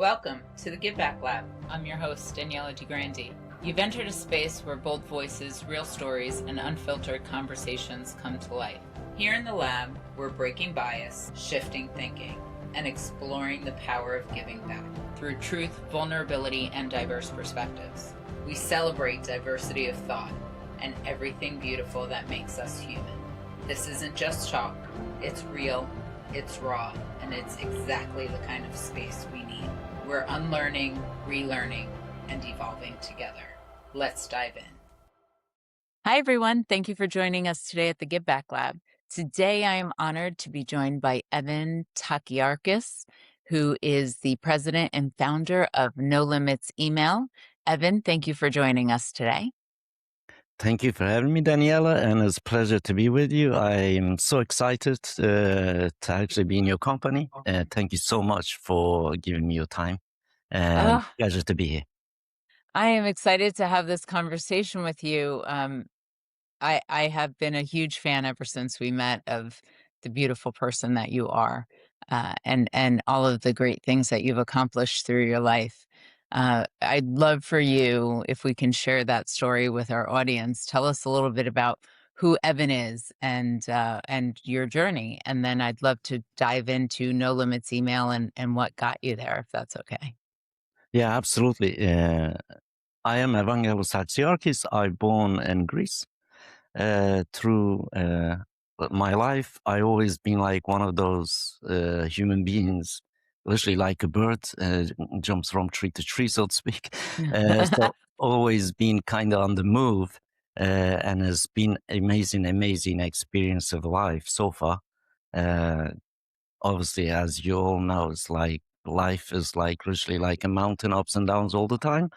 Welcome to the Give Back Lab. I'm your host, Daniella De Grande. You've entered a space where bold voices, real stories, and unfiltered conversations come to life. Here in the lab, we're breaking bias, shifting thinking, and exploring the power of giving back through truth, vulnerability, and diverse perspectives. We celebrate diversity of thought and everything beautiful that makes us human. This isn't just talk, it's real, it's raw, and it's exactly the kind of space we need. We're unlearning, relearning, and evolving together. Let's dive in. Hi, everyone. Thank you for joining us today at the Give Back Lab. Today, I am honored to be joined by Taxiarchis, who is the president and founder of No Limits Email. Evan, thank you for joining us today. Thank you for having me, Daniela, and it's a pleasure to be with you. I am so excited to actually be in your company. Thank you so much for giving me your time, and pleasure to be here. I am excited to have this conversation with you. I have been a huge fan ever since we met of the beautiful person that you are, and all of the great things that you've accomplished through your life. I'd love for you, if we can share that story with our audience. Tell us a little bit about who Evan is and your journey, and then I'd love to dive into No Limits Email and what got you there, if that's okay. Yeah, absolutely. I am Evangelos Taxiarchis. I'm born in Greece. Through my life, I always been like one of those human beings, literally like a bird, jumps from tree to tree, so to speak. So always been kind of on the move, and has been amazing experience of life so far. Obviously, as you all know, it's like life is like literally like a mountain, ups and downs all the time,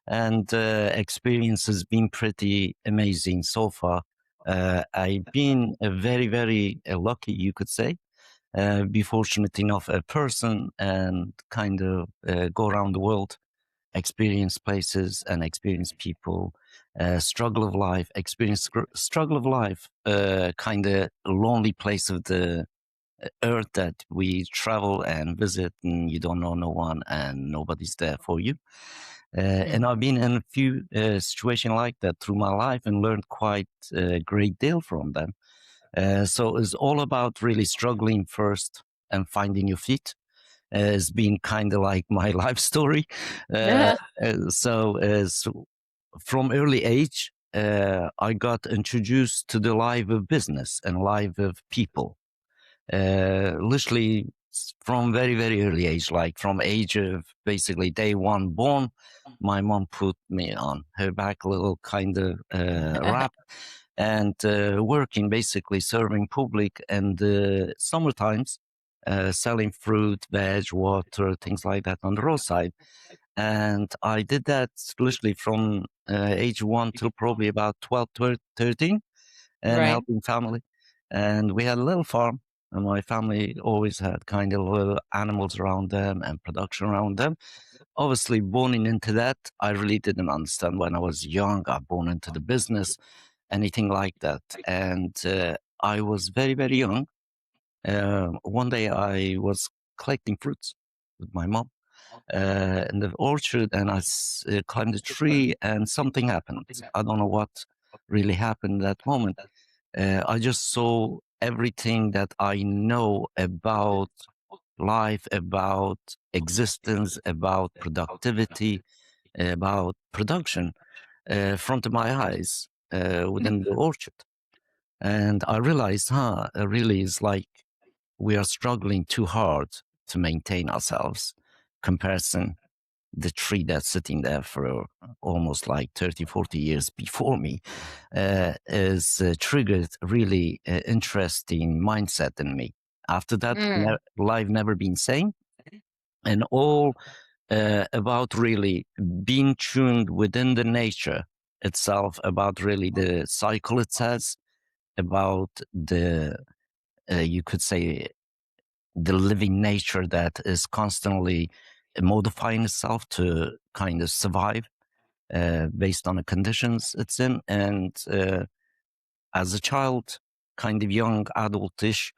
and experience has been pretty amazing so far. I've been a very lucky, you could say, be fortunate enough a person and kind of go around the world, experience places and experience people, struggle of life, experience struggle of life, kind of lonely place of the earth that we travel and visit, and you don't know no one and nobody's there for you. And I've been in a few situations like that through my life and learned quite a great deal from them. So it's all about really struggling first and finding your feet. It's been kind of like my life story. So from early age, I got introduced to the life of business and life of people. Literally from very early age, like from age of basically day one born, my mom put me on her back a little kind of wrap and working, basically serving public and summer times, selling fruit, veg, water, things like that on the roadside. And I did that literally from age 1 till probably about 12, 13, and Right. helping family. And we had a little farm, and my family always had kind of little animals around them and production around them. Obviously, born into that, I really didn't understand when I was young. I born into the business, anything like that. And I was very young. One day I was collecting fruits with my mom in the orchard, and I climbed a tree, and something happened. I don't know what really happened at that moment. I just saw everything that I know about life, about existence, about productivity, about production, front of my eyes within the orchard. And I realized, really is like we are struggling too hard to maintain ourselves comparison the tree that's sitting there for almost like 30, 40 years before me is triggered really interesting mindset in me. After that, life never been same, and all about really being tuned within the nature itself, about really the cycle it says, about the, you could say, the living nature that is constantly modifying itself to kind of survive based on the conditions it's in. And as a child, kind of young adultish,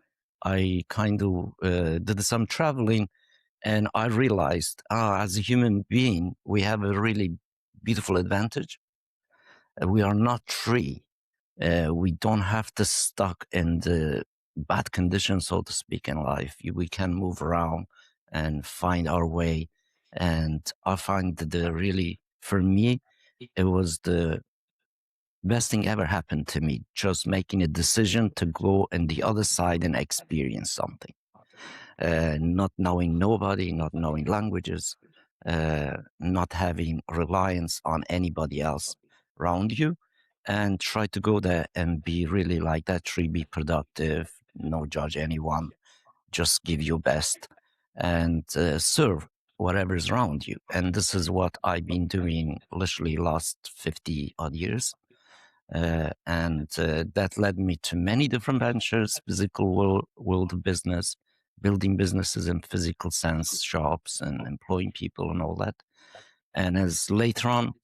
I kind of did some traveling And I realized, as a human being, we have a really beautiful advantage. We are not free. We don't have to stuck in the bad conditions, so to speak, in life. We can move around and find our way. And I find that for me, it was the best thing ever happened to me, just making a decision to go on the other side and experience something. Not knowing nobody, not knowing languages, not having reliance on anybody else around you, and try to go there and be really like that tree, be productive, no judge anyone, just give your best and serve whatever is around you. And this is what I've been doing literally last 50 odd years. And that led me to many different ventures, physical world of business, building businesses in physical sense, shops and employing people and all that. And as later on,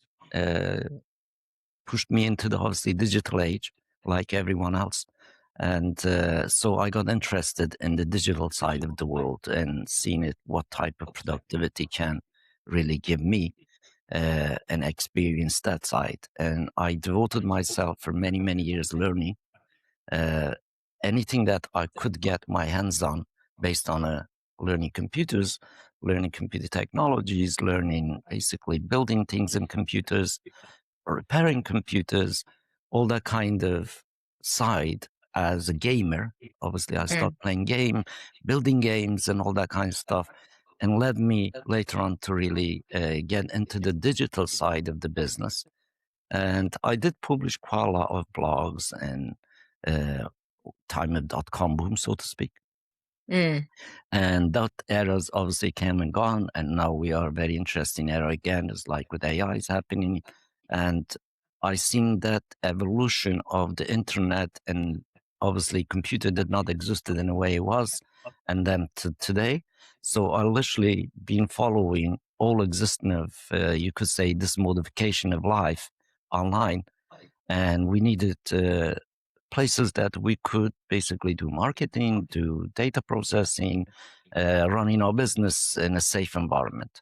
pushed me into the obviously digital age, like everyone else. And so I got interested in the digital side of the world and seeing what type of productivity can really give me and experience that side. And I devoted myself for many, many years learning uh, anything that I could get my hands on based on learning computers, learning computer technologies, learning basically building things in computers, repairing computers, all that kind of side as a gamer. Obviously, I started playing building games and all that kind of stuff, and led me later on to really get into the digital side of the business. And I did publish quite a lot of blogs and uh, time of dot-com boom, so to speak. And that era's obviously came and gone, and now we are very interesting era again, just like with AI is happening. And I seen that evolution of the internet, and obviously computer did not existed in the way it was, and then to today. So I literally been following all existing of, you could say, this modification of life online, and we needed places that we could basically do marketing, do data processing, running our business in a safe environment.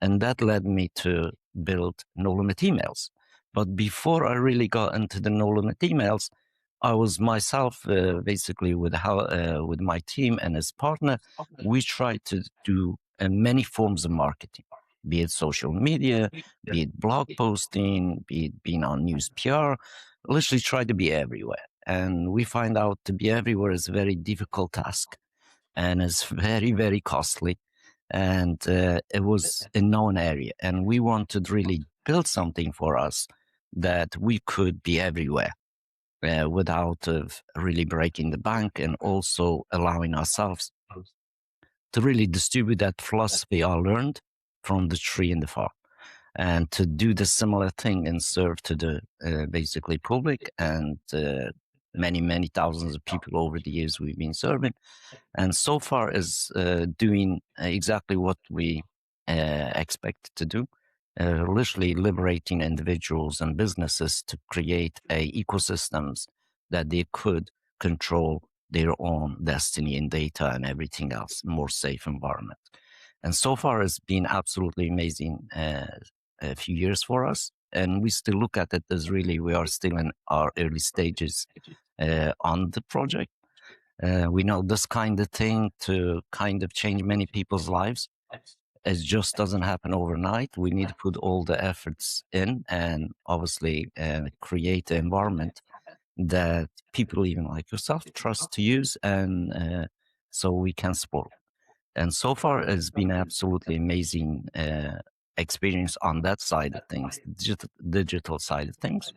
And that led me to build No Limit Emails. But before I really got into the No Limit Emails, I was myself basically with my team and his partner, we tried to do many forms of marketing, be it social media, be it blog posting, be it being on news PR, literally try to be everywhere. And we find out to be everywhere is a very difficult task and it's very, very costly. And it was a known area. And we wanted really build something for us that we could be everywhere without really breaking the bank, and also allowing ourselves to really distribute that philosophy I learned from the tree in the farm, and to do the similar thing and serve to the basically public and many, many thousands of people over the years we've been serving. And so far is doing exactly what we expect to do, literally liberating individuals and businesses to create ecosystems that they could control their own destiny and data and everything else, more safe environment. And so far it's been absolutely amazing a few years for us. And we still look at it as really, we are still in our early stages on the project. We know this kind of thing to kind of change many people's lives. It just doesn't happen overnight. We need to put all the efforts in and obviously create an environment that people even like yourself trust to use, and so we can support. And so far, it's been absolutely amazing experience on that side of things, digital side of things.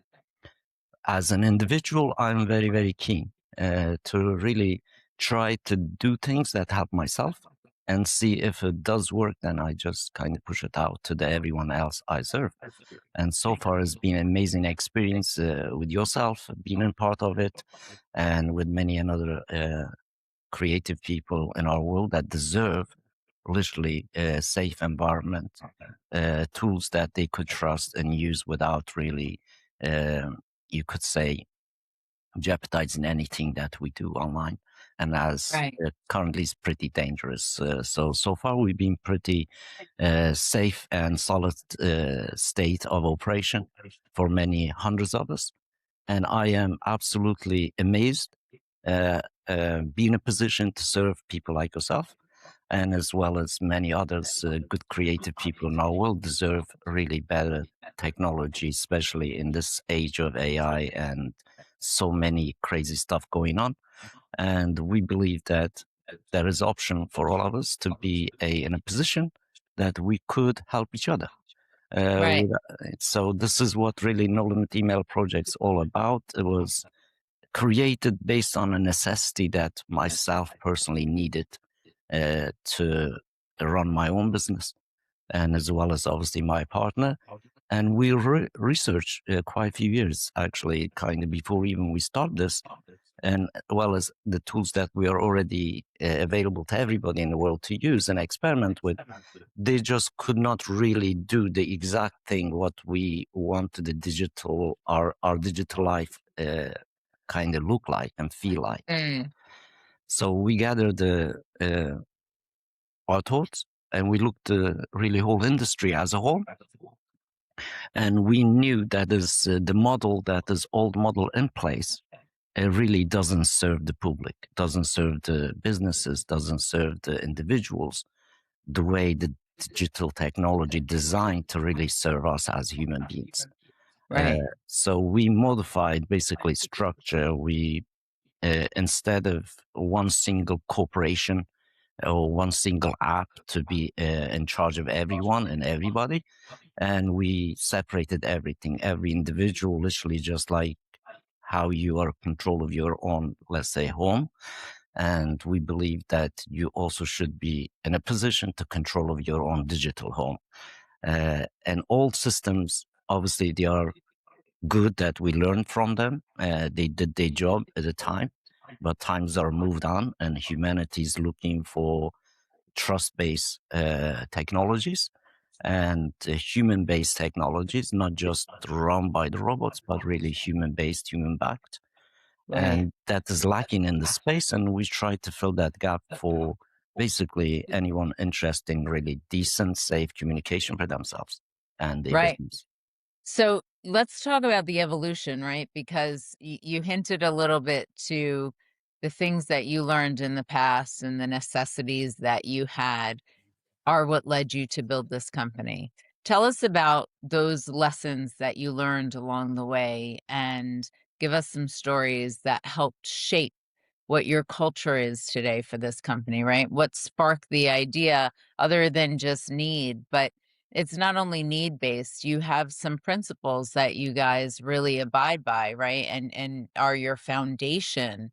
As an individual, I'm very, very keen to really try to do things that help myself and see if it does work. Then I just kind of push it out to everyone else I serve. And so far, it's been an amazing experience with yourself, being a part of it, and with many another creative people in our world that deserve literally a safe environment, tools that they could trust and use without really, you could say, jeopardizing anything that we do online. and as Right. currently is pretty dangerous. So far we've been pretty safe and solid state of operation for many hundreds of us. And I am absolutely amazed be in a position to serve people like yourself, and as well as many others, good creative people in our world deserve really better technology, especially in this age of AI and so many crazy stuff going on. And we believe that there is option for all of us to be in a position that we could help each other. Right. So this is what really No Limit Email Project's all about. It was created based on a necessity that myself personally needed to run my own business, and as well as obviously my partner. And we researched quite a few years actually, kind of before even we start this, and well as the tools that we are already available to everybody in the world to use and experiment with, they just could not really do the exact thing what we wanted the digital our digital life kind of look like and feel like. Mm. So we gathered our thoughts, and we looked really whole industry as a whole, and we knew that is the model, that is old model in place. It really doesn't serve the public, doesn't serve the businesses, doesn't serve the individuals the way the digital technology designed to really serve us as human beings. Right. So we modified basically structure. We instead of one single corporation or one single app to be in charge of everyone and everybody, and we separated everything, every individual, literally just like how you are in control of your own, let's say, home. And we believe that you also should be in a position to control of your own digital home. And all systems, obviously, they are good that we learn from them. They did their job at the time, but times are moved on, and humanity is looking for trust-based technologies and human-based technologies, not just run by the robots, but really human-based, human-backed. Right. And that is lacking in the space, and we try to fill that gap for basically anyone interested in really decent, safe communication for themselves and their Right. business. So let's talk about the evolution, right? Because you hinted a little bit to the things that you learned in the past and the necessities that you had are what led you to build this company. Tell us about those lessons that you learned along the way and give us some stories that helped shape what your culture is today for this company, right? What sparked the idea other than just need, but it's not only need based, you have some principles that you guys really abide by, right? And are your foundation.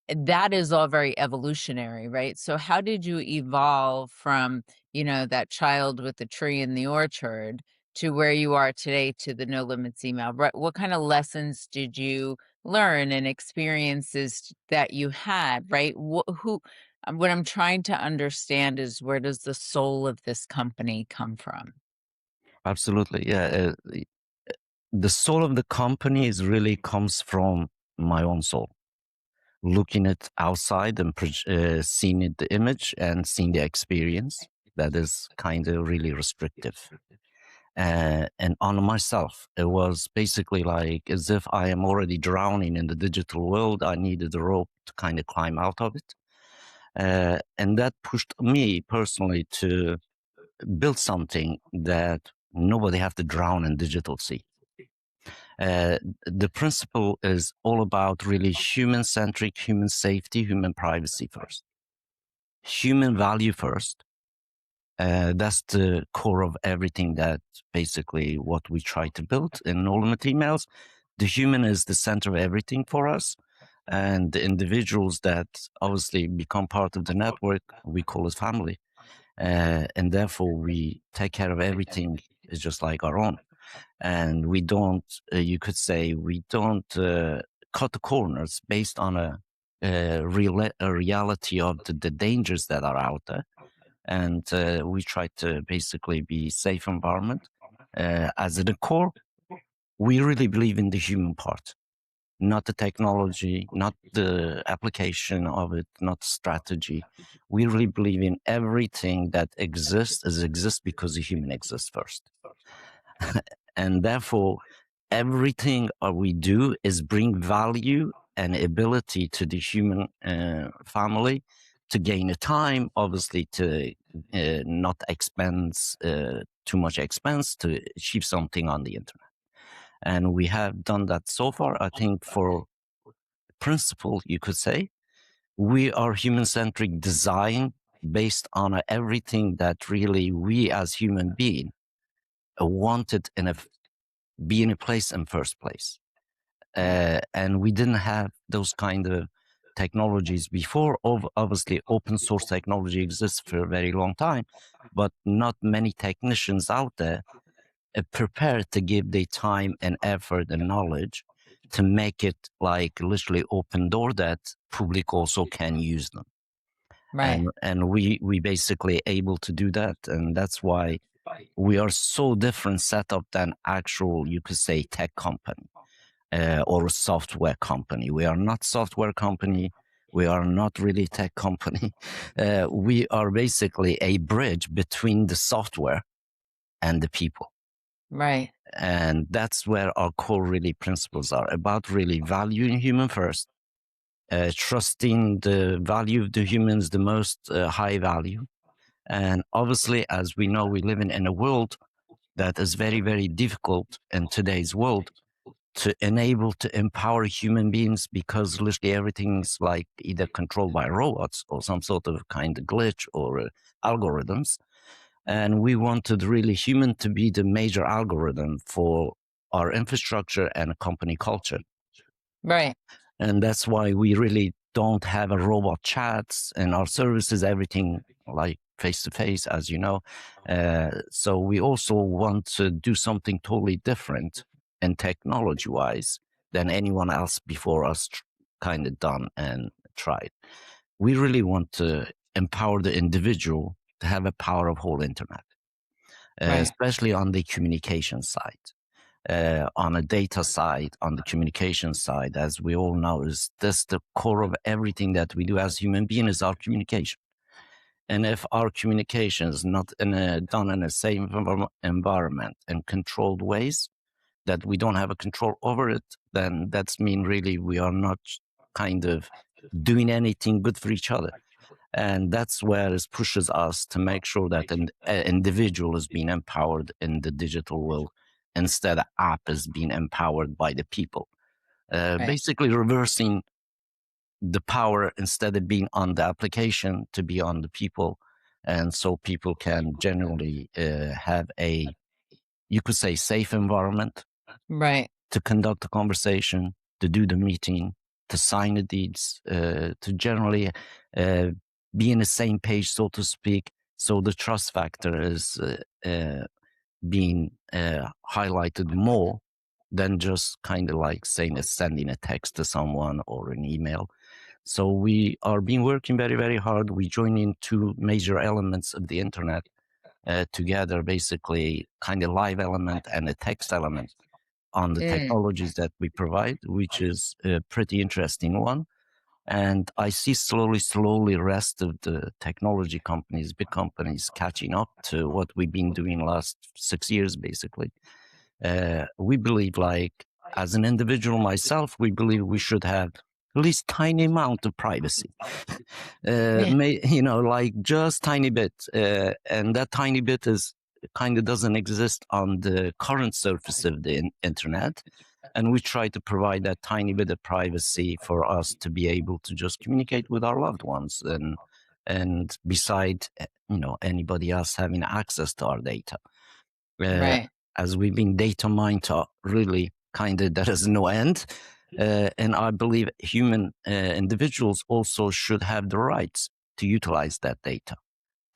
That is all very evolutionary, right? So how did you evolve from, that child with the tree in the orchard to where you are today to the No Limits email? What kind of lessons did you learn and experiences that you had, right? What I'm trying to understand is where does the soul of this company come from? Absolutely, yeah. The soul of the company is really comes from my own soul. Looking at outside and seeing it, the image and seeing the experience that is kind of really restrictive. And on myself, it was basically like as if I am already drowning in the digital world. I needed a rope to kind of climb out of it. And that pushed me personally to build something that nobody have to drown in digital sea. The principle is all about really human-centric, human safety, human privacy first, human value first. That's the core of everything that basically what we try to build in No Limit Emails. The human is the center of everything for us. And the individuals that obviously become part of the network, we call it family. And therefore we take care of everything is just like our own. And we don't, you could say, we don't cut the corners based on a reality of the dangers that are out there. And we try to basically be safe environment. As at the core, we really believe in the human part. not the technology, not the application of it, not strategy. We really believe in everything that exists because a human exists first. And therefore, everything we do is bring value and ability to the human family to gain a time, obviously to not expense too much expense to achieve something on the internet. And we have done that so far. I think for principle, you could say, we are human-centric design based on everything that really we as human being wanted be in a place in first place. And we didn't have those kind of technologies before. Obviously, open source technology exists for a very long time, but not many technicians out there are prepared to give their time and effort and knowledge to make it like literally open door that public also can use them. Right. And we basically able to do that, and that's why we are so different setup than actual, you could say, tech company or a software company. We are not software company. We are not really tech company. We are basically a bridge between the software and the people. Right. And that's where our core really principles are about, really valuing human first, trusting the value of the humans, the most high value. And obviously, as we know, we live in a world that is very, very difficult in today's world to enable to empower human beings, because literally everything's like either controlled by robots or some sort of kind of glitch or algorithms. And we wanted really human to be the major algorithm for our infrastructure and company culture. Right. And that's why we really don't have a robot chats and our services, everything like face to face, as you know. So we also want to do something totally different and technology wise than anyone else before us kind of done and tried. We really want to empower the individual to have a power of whole internet, Right. especially on the communication side. On a data side, on the communication side, as we all know, is this the core of everything that we do as human beings is our communication. And if our communication is not done in a safe environment and controlled ways, that we don't have a control over it, then that's mean really we are not kind of doing anything good for each other. And that's where it pushes us to make sure that an individual is being empowered in the digital world instead of app is being empowered by the people. Right. Basically reversing the power instead of being on the application to be on the people. And so people can generally have a, you could say, safe environment Right. to conduct the conversation, to do the meeting, to sign the deeds, to generally be in the same page, so to speak. So the trust factor is being highlighted more than just kind of like saying sending a text to someone or an email. So we are been working very, very hard. We join in two major elements of the internet together, basically kind of live element and a text element on the Mm. technologies that we provide, which is a pretty interesting one. And I see slowly rest of the technology companies, big companies catching up to what we've been doing last 6 years, basically. We believe like as an individual myself, we believe we should have at least tiny amount of privacy. Yeah. Like just tiny bit. And that tiny bit is kind of doesn't exist on the current surface of the internet. And we try to provide that tiny bit of privacy for us to be able to just communicate with our loved ones and beside, anybody else having access to our data. Uh, Right. as we've been data mined to really kind of, there is no end. And I believe human individuals also should have the rights to utilize that data,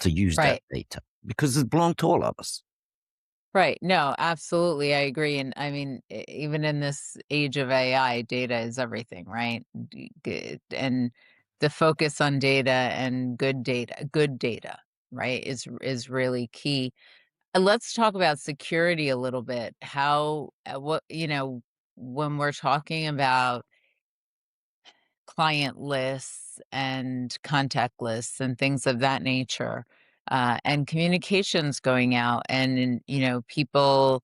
to use that Right. data, because it belongs to all of us. Right. No, absolutely. I agree. And I mean, even in this age of AI, data is everything, right? And the focus on data and good data, right, is really key. Let's talk about security a little bit. How, when we're talking about client lists and contact lists and things of that nature, and communications going out and, people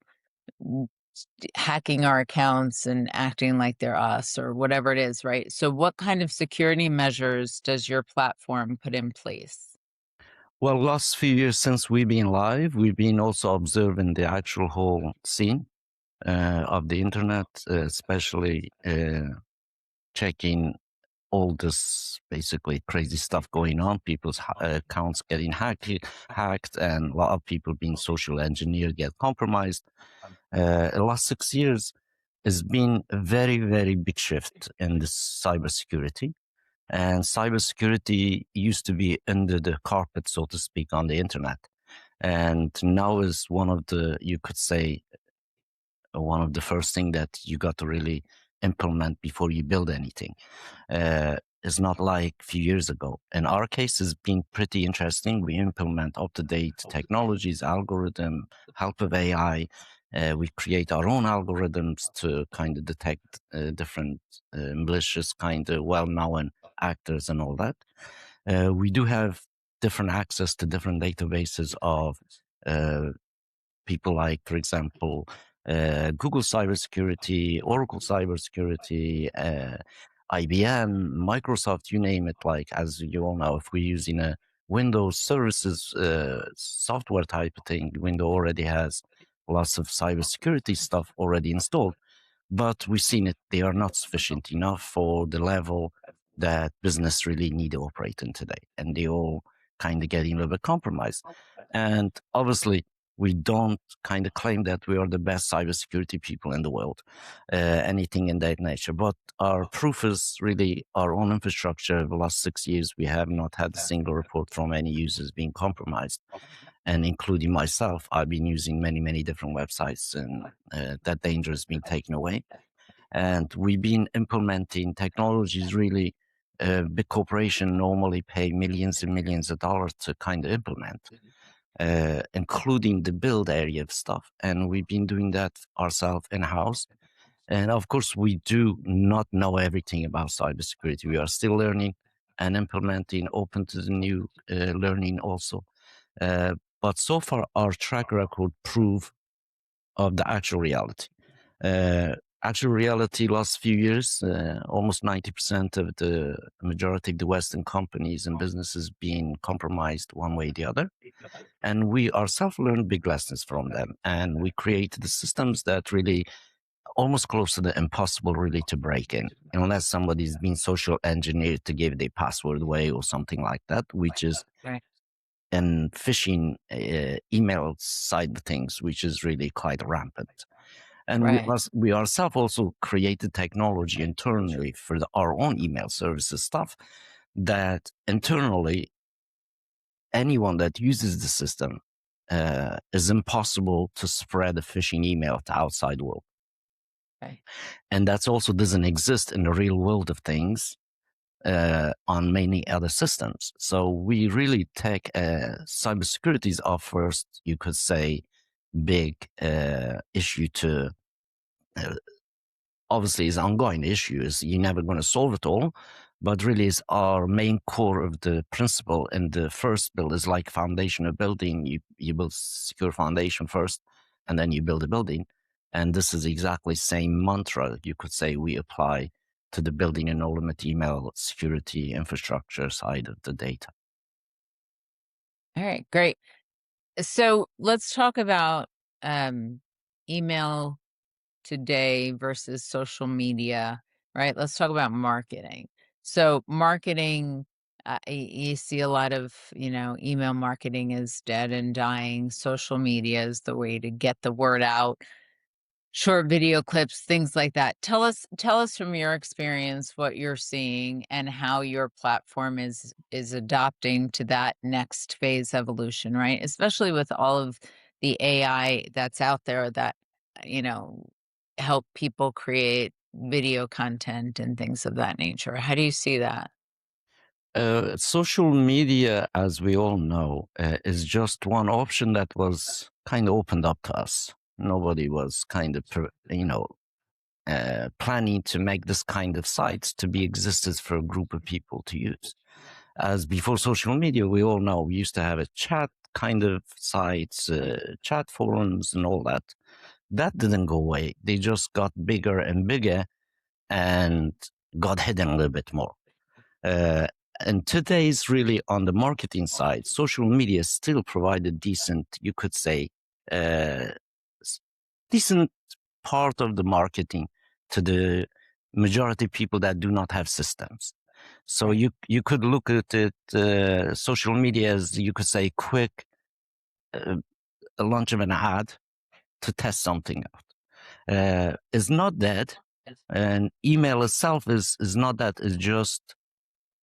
hacking our accounts and acting like they're us or whatever it is, right? So what kind of security measures does your platform put in place? Well, last few years since we've been live, we've been also observing the actual whole scene of the internet, especially checking all this basically crazy stuff going on, people's accounts getting hacked, and a lot of people being social engineered, get compromised. The last 6 years has been a very, very big shift in this cybersecurity. And cybersecurity used to be under the carpet, so to speak, on the internet. And now is one of the, you could say, one of the first thing that you got to really implement before you build anything. It's not like a few years ago. In our case, it's been pretty interesting. We implement up-to-date technologies, algorithm, help of AI. We create our own algorithms to kind of detect different malicious kind of well-known actors and all that. We do have different access to different databases of uh, people like, for example, Google cybersecurity, Oracle cybersecurity, IBM, Microsoft, you name it. Like, as you all know, if we're using a Windows services software type of thing, Windows already has lots of cybersecurity stuff already installed. But we've seen it, they are not sufficient enough for the level that business really need to operate in today. And they all kind of getting a little bit compromised. And obviously, we don't kind of claim that we are the best cybersecurity people in the world, anything in that nature. But our proof is really our own infrastructure. The last 6 years, we have not had a single report from any users being compromised. And including myself, I've been using many, many different websites, and that danger has been taken away. And we've been implementing technologies really. Big corporation normally pay millions and millions of dollars to kind of implement, including the build area of stuff. And we've been doing that ourselves in-house. And of course, we do not know everything about cybersecurity. We are still learning and implementing, open to the new learning also. But so far, our track record prove of the actual reality. Actual reality last few years, almost 90% of the majority of the Western companies and businesses being compromised one way or the other. And we ourselves learned big lessons from them. And we created the systems that really almost close to the impossible really to break in, unless somebody's been social engineered to give their password away or something like that, which is Right. in phishing email side of things, which is really quite rampant. And Right. we ourselves also created technology internally for our own email services stuff that internally anyone that uses the system is impossible to spread a phishing email to outside world. Right. And that also doesn't exist in the real world of things on many other systems. So we really take cybersecurity is our first, you could say, big issue to obviously is ongoing issue. Is you're never going to solve it all, but really is our main core of the principle. And the first build is like foundation of building. You build secure foundation first, and then you build a building. And this is exactly same mantra you could say we apply to the building and ultimate email security infrastructure side of the data. All right, great. So let's talk about um, email today versus social media, right? Let's talk about marketing. So marketing, you see a lot of, email marketing is dead and dying. Social media is the way to get the word out. Short video clips, things like that. Tell us from your experience what you're seeing and how your platform is adopting to that next phase evolution, right? Especially with all of the AI that's out there that, you know, help people create video content and things of that nature. How do you see that? Social media, as we all know, is just one option that was kind of opened up to us. Nobody was kind of, planning to make this kind of sites to be existed for a group of people to use. As before social media, we all know we used to have a chat kind of sites, chat forums and all that. That didn't go away. They just got bigger and bigger and got hidden a little bit more. And today's really on the marketing side, social media still provide a decent, you could say, decent part of the marketing to the majority of people that do not have systems. So you could look at it, social media as, you could say, quick a launch of an ad to test something out. It's not that, and email itself is not that. It's just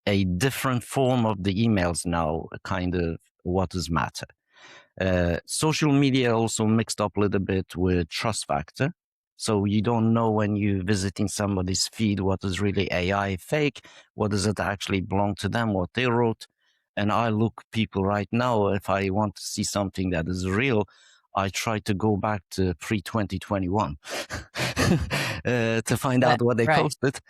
a different form of the emails now, kind of what is matter. Social media also mixed up a little bit with trust factor. So you don't know when you're visiting somebody's feed what is really AI fake, what does it actually belong to them, what they wrote. And I look people right now, if I want to see something that is real, I try to go back to pre-2021 to find out what they posted.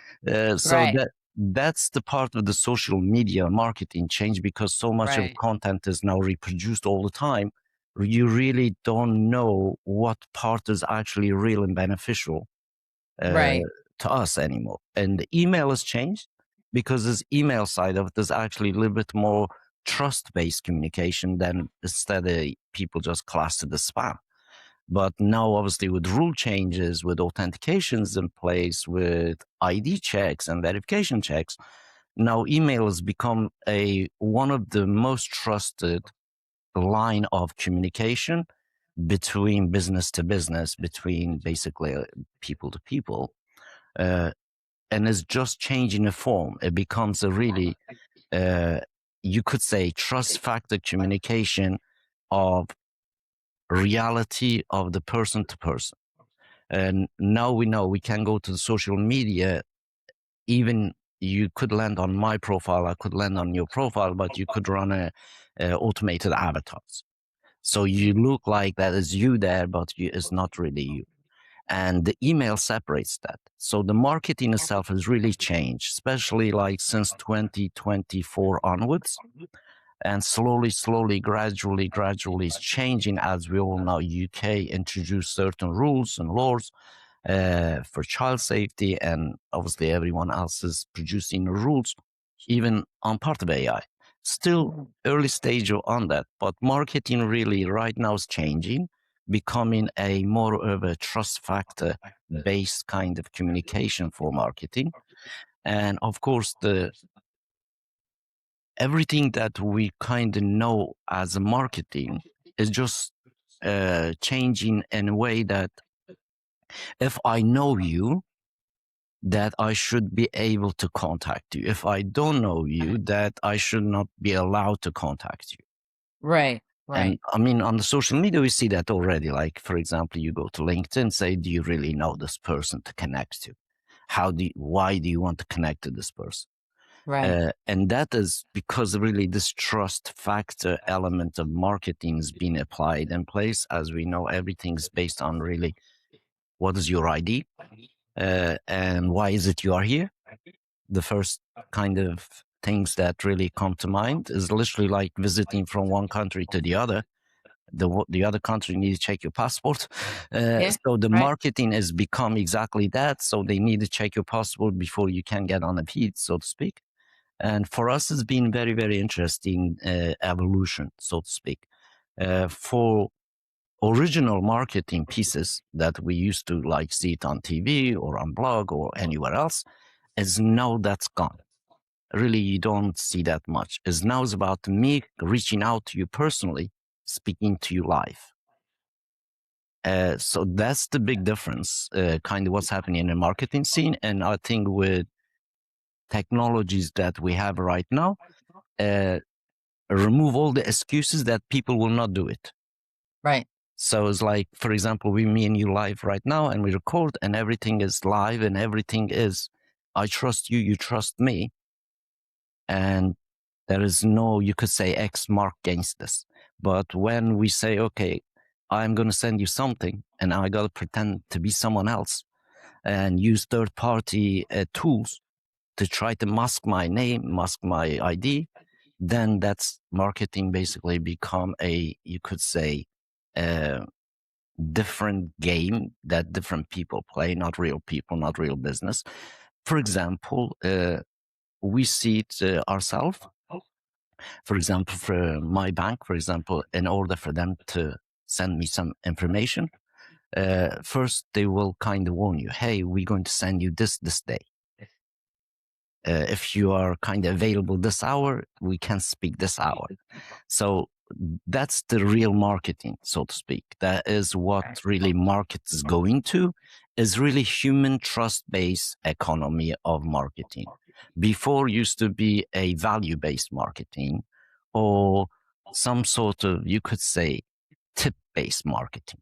That's the part of the social media marketing change, because so much of content is now reproduced all the time. You really don't know what part is actually real and beneficial to us anymore. And the email has changed because this email side of it is actually a little bit more trust-based communication than instead of people just class it as spam. But now, obviously, with rule changes, with authentications in place, with ID checks and verification checks, now email has become one of the most trusted line of communication between business to business, between basically people to people. And it's just changing the form. It becomes a really, you could say, trust factor communication of reality of the person to person. And now we know we can go to the social media. Even you could land on my profile, I could land on your profile, but you could run a automated avatars. So you look like that is you there, but it's not really you. And the email separates that. So the marketing itself has really changed, especially like since 2024 onwards. And slowly, gradually is changing. As we all know, UK introduced certain rules and laws for child safety, and obviously everyone else is producing rules, even on part of AI. Still early stage on that, but marketing really right now is changing, becoming a more of a trust factor based kind of communication for marketing. And of course, everything that we kind of know as a marketing is just changing in a way that if I know you, that I should be able to contact you. If I don't know you, that I should not be allowed to contact you. Right. And I mean, on the social media, we see that already. Like, for example, you go to LinkedIn, say, do you really know this person to connect to? Why do you want to connect to this person? And that is because really this trust factor element of marketing is being applied in place. As we know, everything's based on really what is your ID and why is it you are here? The first kind of things that really come to mind is literally like visiting from one country to the other. The other country needs to check your passport. So the marketing has become exactly that. So they need to check your passport before you can get on a feed, so to speak. And for us, it's been very, very interesting evolution, so to speak. For original marketing pieces that we used to like see it on TV or on blog or anywhere else, is now that's gone. Really, you don't see that much. Is now it's about me reaching out to you personally, speaking to you live. So that's the big difference, kind of what's happening in the marketing scene. And I think with technologies that we have right now, remove all the excuses that people will not do it. So it's like, for example, me and you live right now and we record and everything is live and everything is, I trust you, you trust me. And there is no, you could say, X mark against this. But when we say, okay, I'm going to send you something and I got to pretend to be someone else, and use third-party tools to try to mask my name, mask my ID, then that's marketing basically become you could say, different game that different people play, not real people, not real business. For example, we see it ourselves. For example, for my bank, for example, in order for them to send me some information, first they will kind of warn you, hey, we're going to send you this day. If you are kind of available this hour, we can speak this hour. So that's the real marketing, so to speak. That is what really market is going to, is really human trust-based economy of marketing. Before used to be a value-based marketing or some sort of, you could say, tip-based marketing.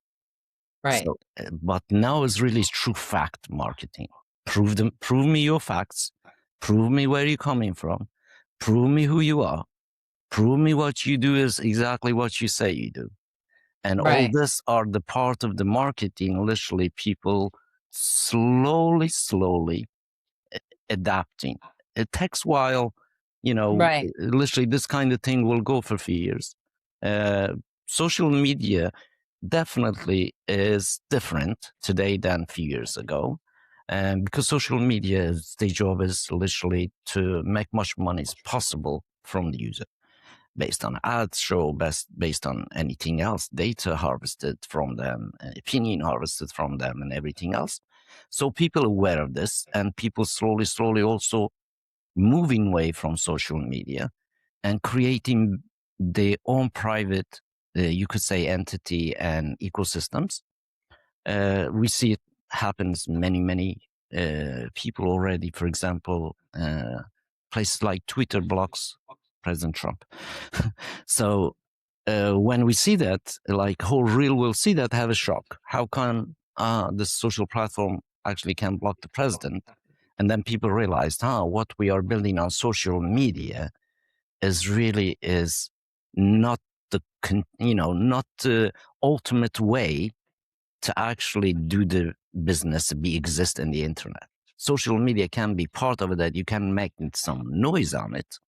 Right. So, but now is really true fact marketing. Prove me your facts. Prove me where you're coming from. Prove me who you are. Prove me what you do is exactly what you say you do. And all Right. this are the part of the marketing, literally people slowly adapting. It takes a while, Right. literally this kind of thing will go for a few years. Social media definitely is different today than a few years ago. And because social media, their job is literally to make much money as possible from the user, based on ads show, based on anything else, data harvested from them, opinion harvested from them, and everything else. So people are aware of this, and people slowly also moving away from social media and creating their own private, you could say, entity and ecosystems. We see it happens many people already. For example, places like Twitter blocks President Trump. So when we see that, like whole real will see that, have a shock. How come this social platform actually can block the president? And then people realized, what we are building on social media is not not the ultimate way to actually do the business exist in the internet. Social media can be part of it, that you can make some noise on it,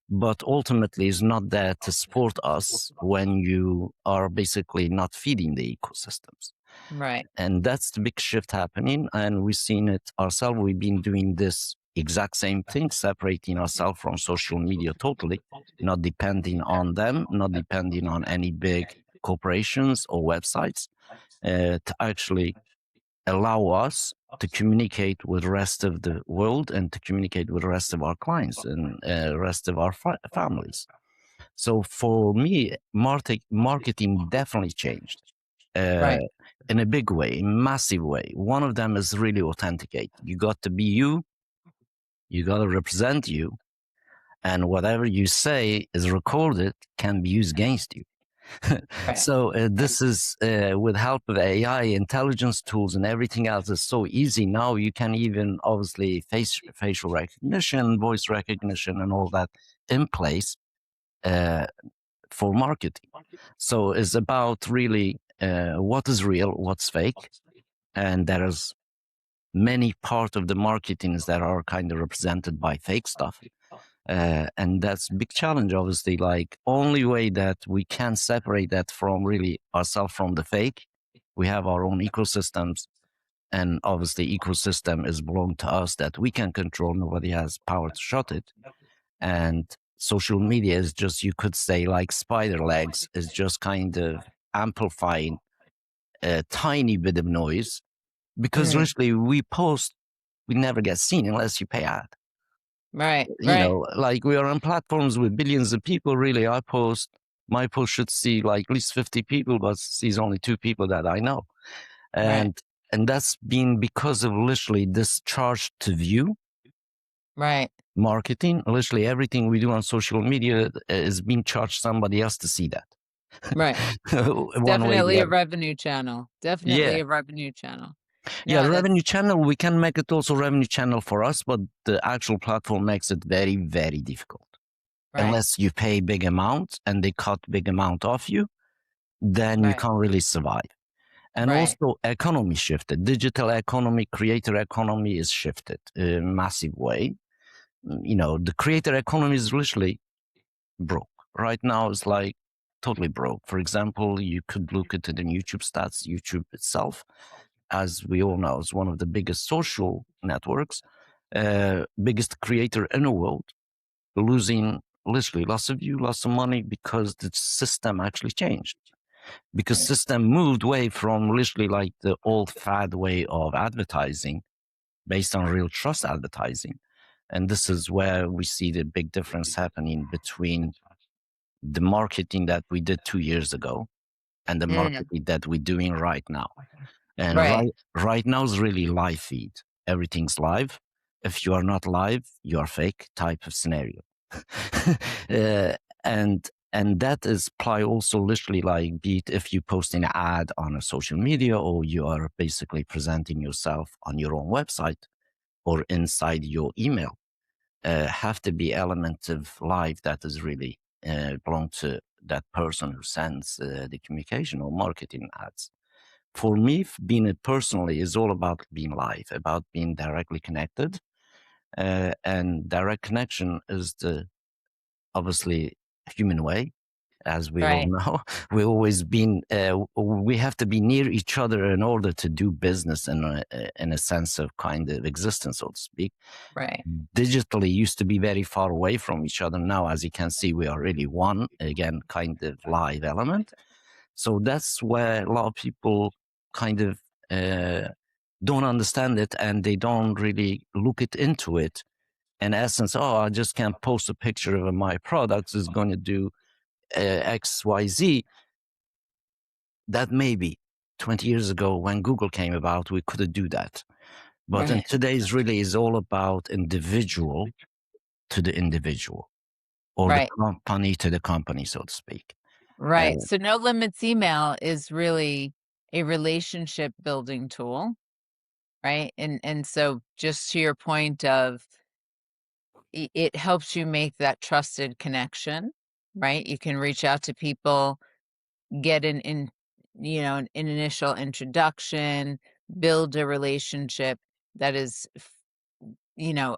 but ultimately is not there to support us when you are basically not feeding the ecosystems. Right. And that's the big shift happening. And we've seen it ourselves. We've been doing this exact same thing, separating ourselves from social media totally, not depending on them, not depending on any big corporations or websites, to actually allow us to communicate with the rest of the world and to communicate with the rest of our clients and rest of our families. So for me, marketing definitely changed Right. in a big way, massive way. One of them is really authenticate. You got to be you. You got to represent you. And whatever you say is recorded, can be used against you. Right. So this is with help of AI, intelligence tools, and everything else is so easy now. You can even obviously facial recognition, voice recognition, and all that in place for marketing. So it's about really what is real, what's fake, and there is many part of the marketings that are kind of represented by fake stuff. And that's a big challenge, obviously. Like, only way that we can separate that from really ourselves from the fake, we have our own ecosystems, and obviously ecosystem is belong to us, that we can control. Nobody has power to shut it. And social media is just, you could say, like spider legs, is just kind of amplifying a tiny bit of noise, because literally we post, we never get seen unless you pay ad. Right. Like we are on platforms with billions of people. Really, my post should see like at least 50 people, but sees only 2 people that I know. And that's been because of literally this charge to view marketing. Literally everything we do on social media is being charged somebody else to see that. Right. One way or Definitely the a other. revenue channel. Definitely a revenue channel. Yeah, No, revenue channel, we can make it also revenue channel for us, but the actual platform makes it very, very difficult. Unless you pay big amount and they cut big amount off you, then you can't really survive. And Right. also economy shifted. Digital economy, creator economy is shifted in a massive way. The creator economy is literally broke. Right now it's like totally broke. For example, you could look at it in YouTube stats. YouTube itself, as we all know, is one of the biggest social networks, biggest creator in the world, losing literally lots of view, lots of money because the system actually changed. Because system moved away from literally like the old fad way of advertising based on real trust advertising. And this is where we see the big difference happening between the marketing that we did 2 years ago and the Mm. marketing that we're doing right now. And Right. right now is really live feed. Everything's live. If you are not live, you are fake type of scenario. uh, and that is apply also literally like be it if you post an ad on a social media or you are basically presenting yourself on your own website or inside your email, have to be element of life that is really belong to that person who sends the communication or marketing ads. For me, being it personally is all about being live, about being directly connected. And direct connection is the obviously human way, as we all Right. know. We have to be near each other in order to do business in a sense of kind of existence, so to speak. Right. Digitally used to be very far away from each other. Now, as you can see, we are really one, again, kind of live element. So that's where a lot of people kind of don't understand it and they don't really look it into it. In essence, oh, I just can't post a picture of my products is going to do X, Y, Z. That maybe 20 years ago when Google came about, we could do that. But in Right. today's really is all about individual to the individual or the Right. company to the company, so to speak. Uh, Right. So no limits email is really a relationship building tool, right? And so just to your point of it helps you make that trusted connection, right? You can reach out to people, get an initial introduction, build a relationship that is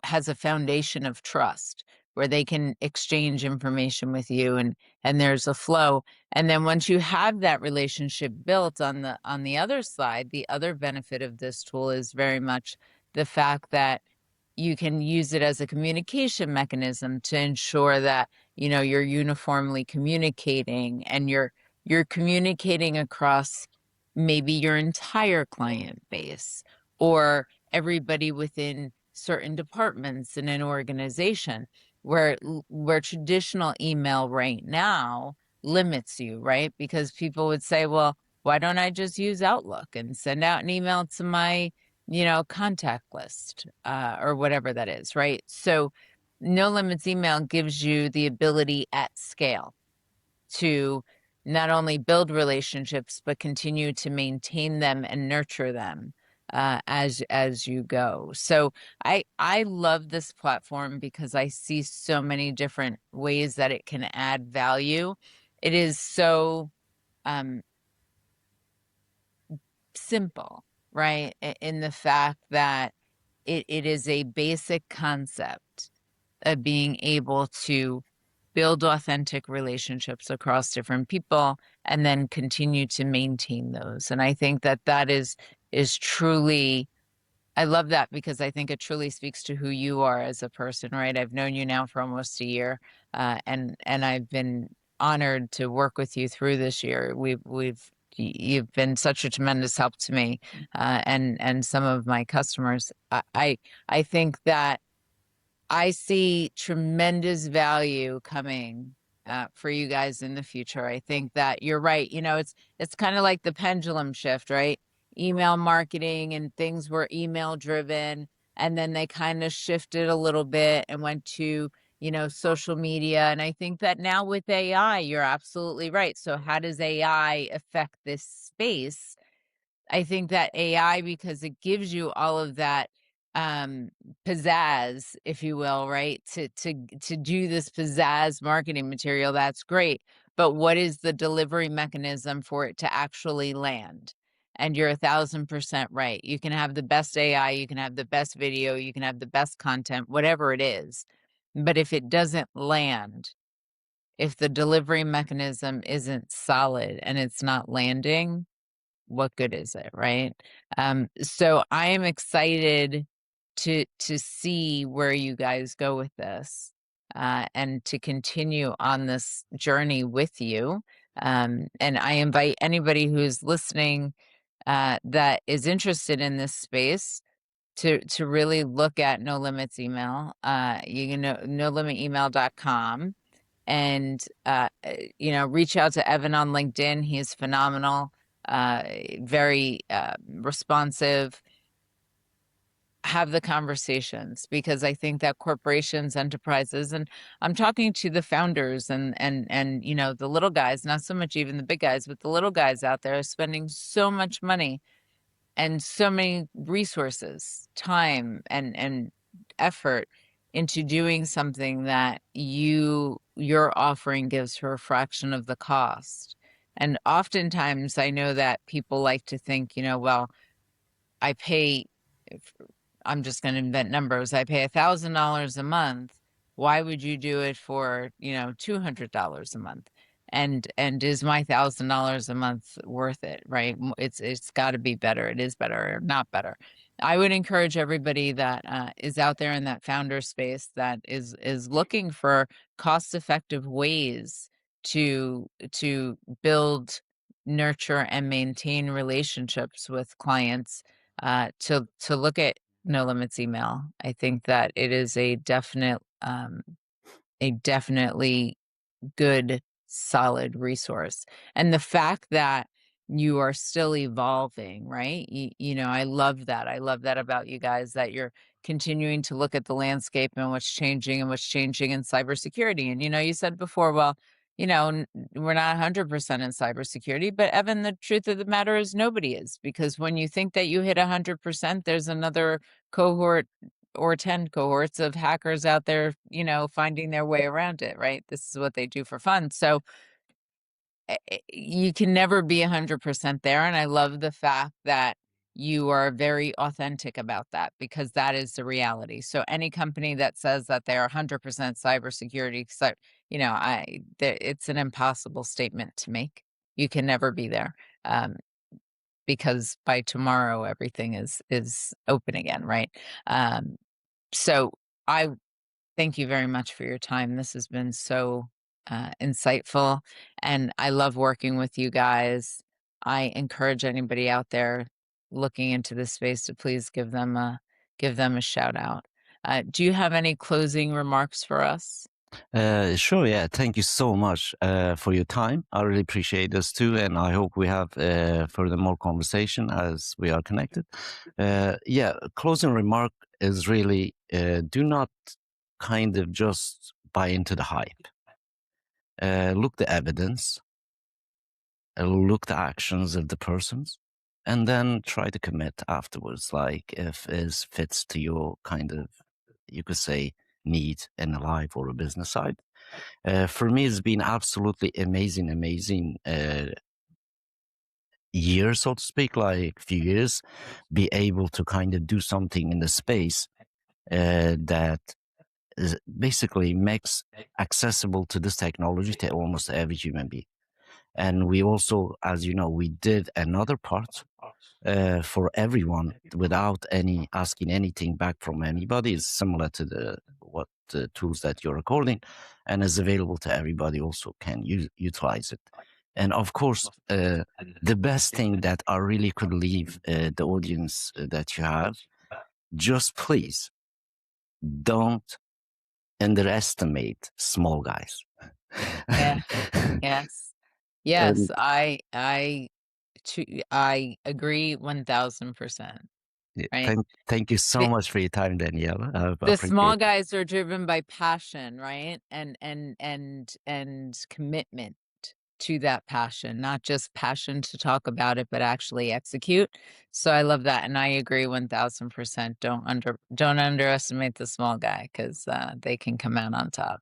has a foundation of trust where they can exchange information with you, and there's a flow. And then once you have that relationship built on the other side, the other benefit of this tool is very much the fact that you can use it as a communication mechanism to ensure that you're uniformly communicating, and you're communicating across maybe your entire client base or everybody within certain departments in an organization, where traditional email right now limits you, right? Because people would say, well, why don't I just use Outlook and send out an email to my contact list, or whatever that is, right? So no limits email gives you the ability at scale to not only build relationships, but continue to maintain them and nurture them as you go. So I love this platform because I see so many different ways that it can add value. It is so um, simple, right? In the fact that it is a basic concept of being able to build authentic relationships across different people and then continue to maintain those. And I think that that is truly, I love that because I think it truly speaks to who you are as a person, right? I've known you now for almost a year, and I've been honored to work with you through this year. You've been such a tremendous help to me, and some of my customers. I think that I see tremendous value coming for you guys in the future. I think that you're right. It's kind of like the pendulum shift, right? Email marketing and things were email driven, and then they kind of shifted a little bit and went to social media. And I think that now with AI, you're absolutely right. So how does AI affect this space? I think that AI, because it gives you all of that um pizzazz, if you will, right? To do this pizzazz marketing material, that's great. But what is the delivery mechanism for it to actually land? And you're 1,000% right. You can have the best AI, you can have the best video, you can have the best content, whatever it is. But if it doesn't land, if the delivery mechanism isn't solid and it's not landing, what good is it, right? So I am excited to see where you guys go with this, and to continue on this journey with you. And I invite anybody who's listening, that is interested in this space to really look at No Limits Email. You can know nolimitemail.com, and reach out to Evan on LinkedIn. He's phenomenal, very responsive. Have the conversations, because I think that corporations, enterprises, and I'm talking to the founders and the little guys, not so much even the big guys, but the little guys out there are spending so much money and so many resources, time and effort into doing something that your offering gives for a fraction of the cost. And oftentimes I know that people like to think, well, I pay, I'm just going to invent numbers. I pay $1,000 a month. Why would you do it for, $200 a month? And is my $1,000 a month worth it? Right? It's got to be better. It is better or not better. I would encourage everybody that is out there in that founder space that is looking for cost-effective ways to build, nurture, and maintain relationships with clients, to look at No Limits Email. I think that it is a definitely good, solid resource. And the fact that you are still evolving, right? I love that. I love that about you guys, that you're continuing to look at the landscape and what's changing in cybersecurity. And, you said before, well, we're not 100% in cybersecurity, but Evan, the truth of the matter is nobody is, because when you think that you hit 100%, there's another cohort or 10 cohorts of hackers out there, finding their way around it, right? This is what they do for fun. So you can never be 100% there. And I love the fact that you are very authentic about that, because that is the reality. So any company that says that they're 100% cybersecurity, it's an impossible statement to make. You can never be there. Because by tomorrow everything is open again, right? So I thank you very much for your time. This has been so insightful, and I love working with you guys. I encourage anybody out there looking into this space to please give them a shout out. Do you have any closing remarks for us? Sure, yeah. Thank you so much for your time. I really appreciate this too, and I hope we have further more conversation as we are connected. Yeah, closing remark is really do not kind of just buy into the hype. Look the evidence, look the actions of the persons, and then try to commit afterwards. Like if it fits to your kind of, you could say, need in a life or a business side. For me, it's been absolutely amazing year, so to speak, like few years, be able to kind of do something in the space that basically makes accessible to this technology to almost every human being. And we also, as you know, we did another part for everyone without any asking anything back from anybody. It's similar to the tools that you're recording, and is available to everybody. Also can utilize it. And of course, the best thing that I really could leave the audience that you have, just please don't underestimate small guys. Yeah. Yes. Yes. And I agree 1,000%. Right. thank you so much for your time, Daniela. I The appreciate small it. guys are driven by passion, right? And commitment to that passion, not just passion to talk about it, but actually execute. So I love that. And I agree 1,000%. Don't underestimate the small guy, because they can come out on top.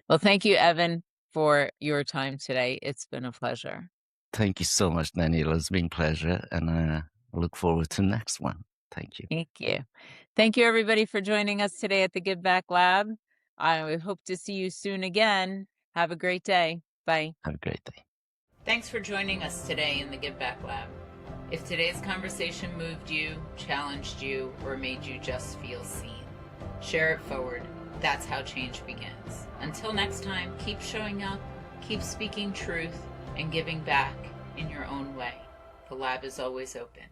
Well, thank you, Evan, for your time today. It's been a pleasure. Thank you so much, Daniela. It's been a pleasure, and I look forward to the next one. Thank you. Thank you. Thank you, everybody, for joining us today at the Give Back Lab. I hope to see you soon again. Have a great day. Bye. Have a great day. Thanks for joining us today in the Give Back Lab. If today's conversation moved you, challenged you, or made you just feel seen, share it forward. That's how change begins. Until next time, keep showing up, keep speaking truth, and giving back in your own way. The lab is always open.